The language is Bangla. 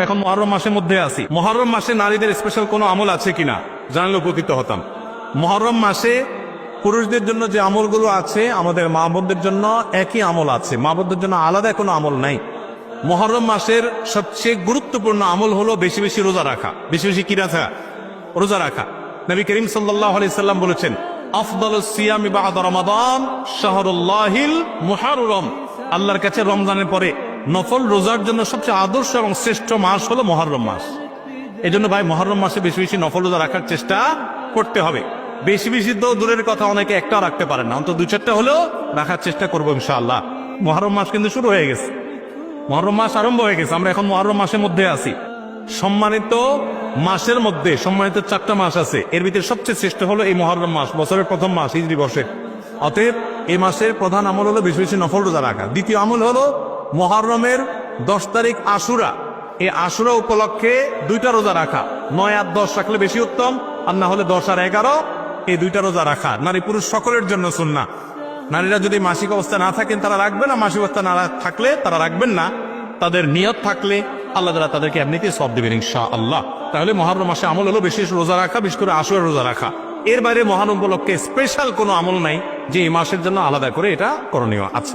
এখন মুহররম মাসের মধ্যে আছি। মুহররম মাসে নারীদের স্পেশাল কোনো আমল আছে কিনা জানলে উপকৃত হতাম। মুহররম মাসে পুরুষদের জন্য যে আমলগুলো আছে আমাদের মা বোনদের জন্য একই আমল আছে, মা বোনদের জন্য আলাদা কোনো আমল নাই। মুহররম মাসের সবচেয়ে গুরুত্বপূর্ণ আমল হলো বেশি বেশি রোজা রাখা। বেশি বেশি কি রাখা? রোজা রাখা। নবী করিম সাল্লাল্লাহু আলাইহি সাল্লাম বলেছেন, আফদালুস সিয়ামি বা'দা রমাদান শাহরুল্লাহিল মুহররম। আল্লাহর কাছে রমজানের পরে নফল রোজার জন্য সবচেয়ে আদর্শ এবং শ্রেষ্ঠ মাস হলো মুহররম মাস। এই জন্য ভাই মুহররম মাসে বেশি বেশি নফল রোজা রাখার চেষ্টা করতে হবে। বেশি বেশি তো দূরের কথা, অনেকে একটাও রাখতে পারেন না, অন্তত 2-4টা হলেও রাখার চেষ্টা করবো ইনশাআল্লাহ। মুহররম মাস কিন্তু শুরু হয়ে গেছে, মুহররম মাস আরম্ভ হয়ে গেছে। আমরা এখন মুহররম মাসের মধ্যে আছি। সম্মানিত মাসের মধ্যে সম্মানিত 4টা মাস আছে, এর ভিতরে সবচেয়ে শ্রেষ্ঠ হলো এই মুহররম মাস, বছরের প্রথম মাস, হিজরি বর্ষে। অতএব এই মাসের প্রধান আমল হলো বেশি বেশি নফল রোজা রাখা। দ্বিতীয় আমল হলো মুহররমের 10 তারিখ আশুরা, এই আশুরা উপলক্ষে 2টা রোজা রাখা। 9 আর 10 রাখলে বেশি উত্তম, আর না হলে 10 আর 11 এই 2টা রোজা রাখা নারী পুরুষ সকলের জন্য সুন্নাহ। নারীরা যদি মাসিক অবস্থা না থাকেন তারা রাখবেন না, মাসিক অবস্থা না থাকলে তারা রাখবেন না। তাদের নিয়ত থাকলে আল্লাহ তাআলা তাদেরকে এমনিতেই সওয়াব দিবেন ইনশাআল্লাহ। তাহলে মুহররম মাসে আমল হলো বেশি রোজা রাখা, বিশেষ করে আশুরা রোজা রাখা। এর বাইরে মহান উপলক্ষে স্পেশাল কোনো আমল নাই যে এই মাসের জন্য আলাদা করে এটা করণীয় আছে।